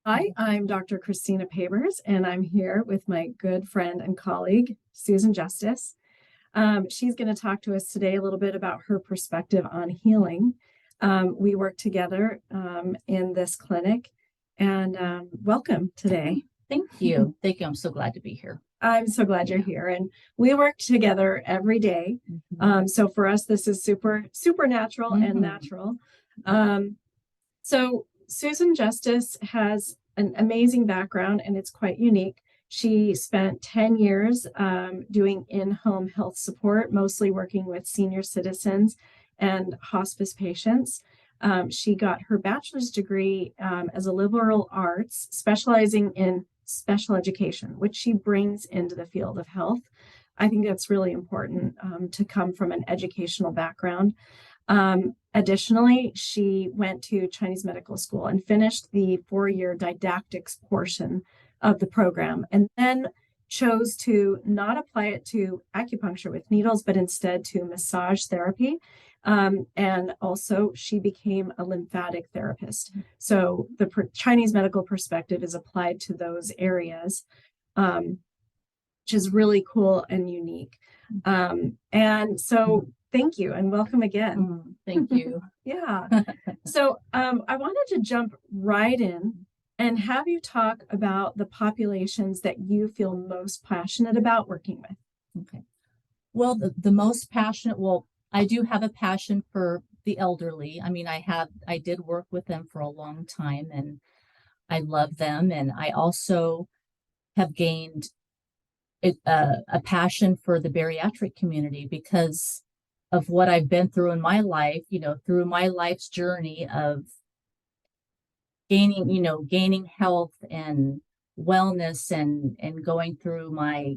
Hi, I'm Dr. Christina Pabers, and I'm here with my good friend and colleague, Suzun Justice. She's going to talk to us today a little bit about her perspective on healing. We work together in this clinic, and welcome today. Thank you. Thank you. I'm so glad to be here. I'm so glad you're here, and we work together every day. So for us, this is supernatural and natural. So Suzun Justice has an amazing background and it's quite unique. She spent 10 years doing in-home health support, mostly working with senior citizens and hospice patients. She got her bachelor's degree as a liberal arts, specializing in special education, which she brings into the field of health. I think that's really important to come from an educational background. Additionally, she went to Chinese medical school and finished the 4-year didactics portion of the program, and then chose to not apply it to acupuncture with needles, but instead to massage therapy. And also she became a lymphatic therapist. So the Chinese medical perspective is applied to those areas, which is really cool and unique. And so thank you and welcome again. Thank you. Yeah. So I wanted to jump right in and have you talk about the populations that you feel most passionate about working with. Okay. Well, the most passionate, I do have a passion for the elderly. I mean, I did work with them for a long time and I love them. And I also have gained a passion for the bariatric community because of what I've been through in my life, through my life's journey of gaining health and wellness and going through my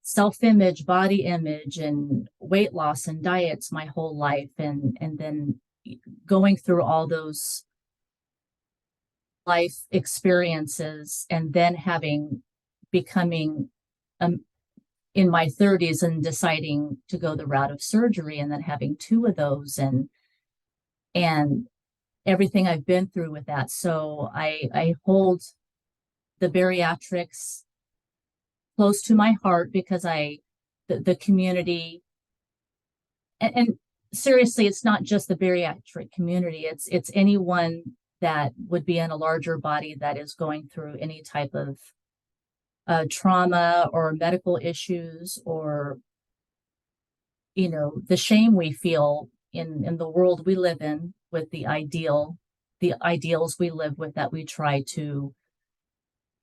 self-image, body image and weight loss and diets my whole life. And then going through all those life experiences and then becoming in my 30s and deciding to go the route of surgery and then having 2 of those and everything I've been through with that. So I hold the bariatrics close to my heart because the community and seriously, it's not just the bariatric community. It's anyone that would be in a larger body that is going through any type of trauma or medical issues or the shame we feel in the world we live in with the ideals we live with, that we try to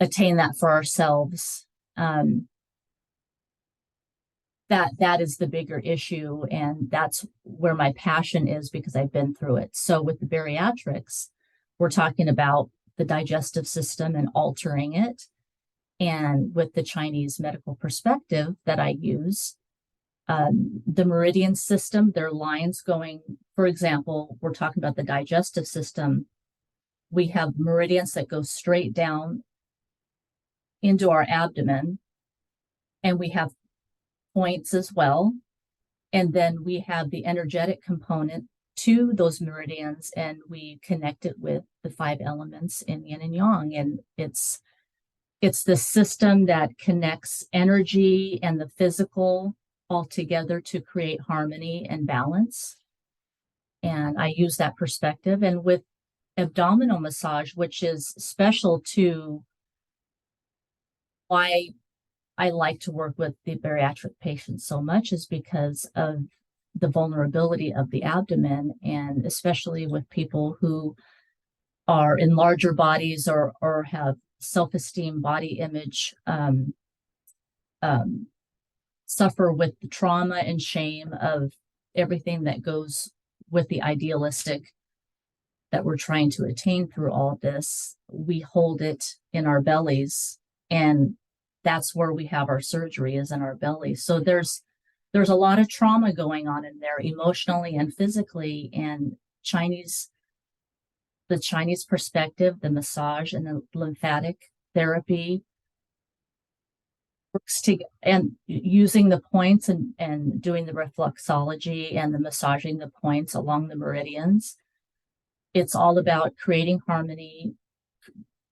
attain that for ourselves. That is the bigger issue, and that's where my passion is because I've been through it. So with the bariatrics, we're talking about the digestive system and altering it. And with the Chinese medical perspective that I use, the meridian system, their lines going, for example, we're talking about the digestive system. We have meridians that go straight down into our abdomen, and we have points as well. And then we have the energetic component to those meridians, and we connect it with the 5 elements in yin and yang. And it's the system that connects energy and the physical all together to create harmony and balance. And I use that perspective. And with abdominal massage, which is special to why I like to work with the bariatric patients so much, is because of the vulnerability of the abdomen, and especially with people who are in larger bodies or have self-esteem, body image, suffer with the trauma and shame of everything that goes with the idealistic that we're trying to attain through all this. We hold it in our bellies, and that's where we have our surgery, is in our belly. So there's a lot of trauma going on in there, emotionally and physically. And the Chinese perspective, the massage and the lymphatic therapy works together, and using the points and doing the reflexology and the massaging the points along the meridians. It's all about creating harmony,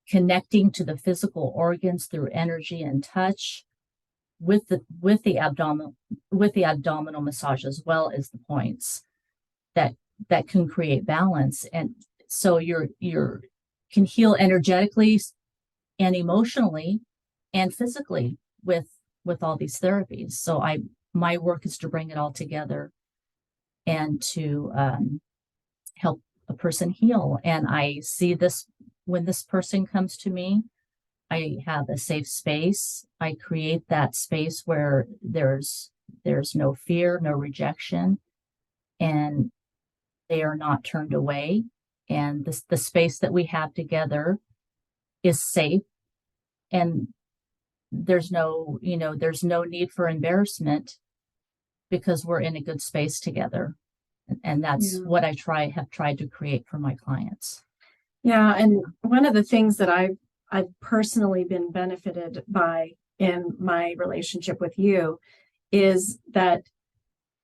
connecting to the physical organs through energy and touch with the abdominal massage, as well as the points that can create balance. And so you're can heal energetically and emotionally and physically with all these therapies. So my work is to bring it all together and to help a person heal. And I see this when this person comes to me, I have a safe space. I create that space where there's no fear, no rejection, and they are not turned away. And the space that we have together is safe, and there's no need for embarrassment because we're in a good space together. And that's what I have tried to create for my clients. Yeah. And one of the things that I've personally been benefited by in my relationship with you is that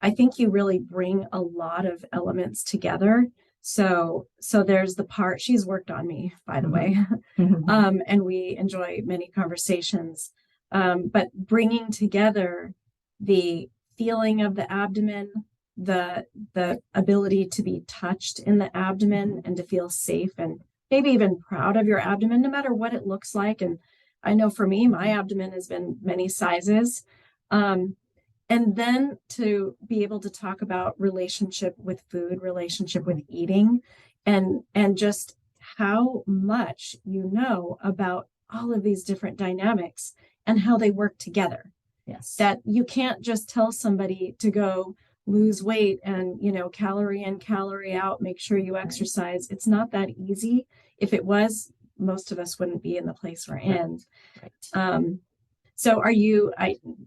I think you really bring a lot of elements together. So there's the part, she's worked on me, by the way, and we enjoy many conversations, but bringing together the feeling of the abdomen, the ability to be touched in the abdomen and to feel safe and maybe even proud of your abdomen, no matter what it looks like. And I know for me, my abdomen has been many sizes. And then to be able to talk about relationship with food, relationship with eating, and just how much you know about all of these different dynamics and how they work together. Yes. That you can't just tell somebody to go lose weight and, calorie in, calorie out, make sure you exercise. It's not that easy. If it was, most of us wouldn't be in the place we're in. Right. So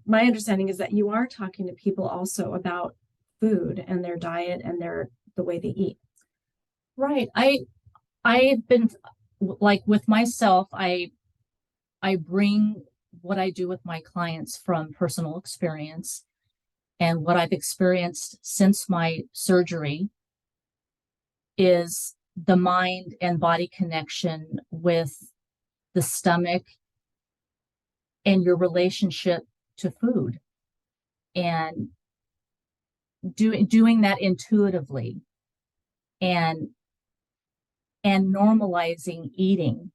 my understanding is that you are talking to people also about food and their diet and the way they eat. Right. I've been like with myself, I bring what I do with my clients from personal experience and what I've experienced since my surgery is the mind and body connection with the stomach and your relationship to food, and doing that intuitively and normalizing eating,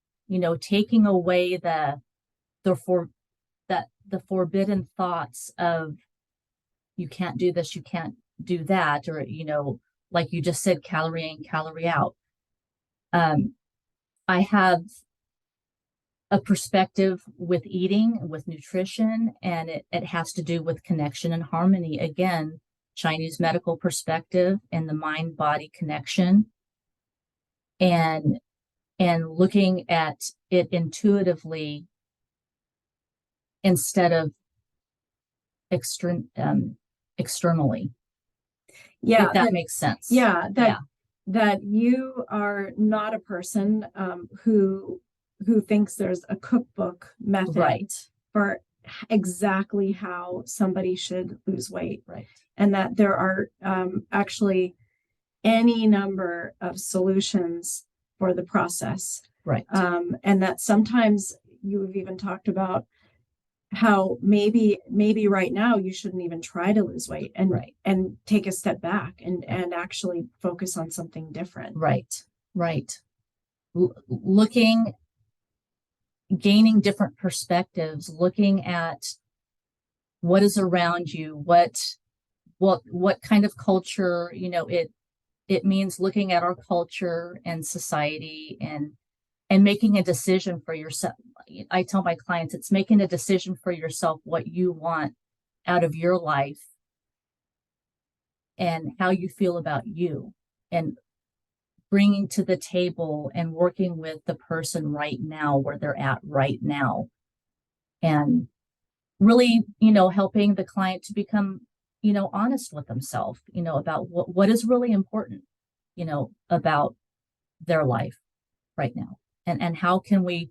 taking away the forbidden thoughts of you can't do this, you can't do that, or like you just said, calorie in, calorie out. I have a perspective with eating, with nutrition, and it has to do with connection and harmony. Again, Chinese medical perspective and the mind-body connection, and looking at it intuitively instead of externally. Yeah, if that makes sense. Yeah, that you are not a person who thinks there's a cookbook method Right. for exactly how somebody should lose weight. Right. And that there are actually any number of solutions for the process. Right. And that sometimes you've even talked about how maybe right now you shouldn't even try to lose weight and take a step back and actually focus on something different. Right. Gaining different perspectives, looking at what is around you, what kind of culture, it means looking at our culture and society and making a decision for yourself. I tell my clients, it's making a decision for yourself what you want out of your life and how you feel about you, and bringing to the table and working with the person right now where they're at right now, and really, helping the client to become, honest with themselves, about what is really important, about their life right now, and how can we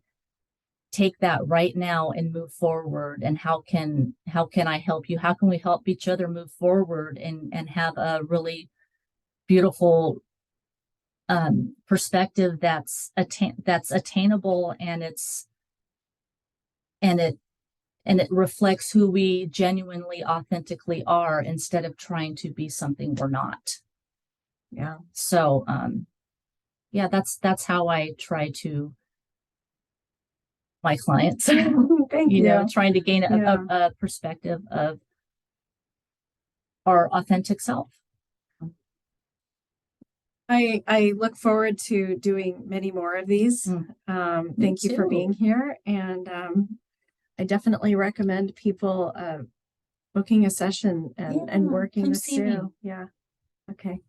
take that right now and move forward, and how can I help you, how can we help each other move forward and have a really beautiful perspective that's attainable, and it reflects who we genuinely, authentically are, instead of trying to be something we're not. Yeah. So, yeah, that's how I try to my clients, Thank you. trying to gain a perspective of our authentic self. I look forward to doing many more of these. Thank you for being here. And I definitely recommend people booking a session and working with Sue. Yeah. Okay.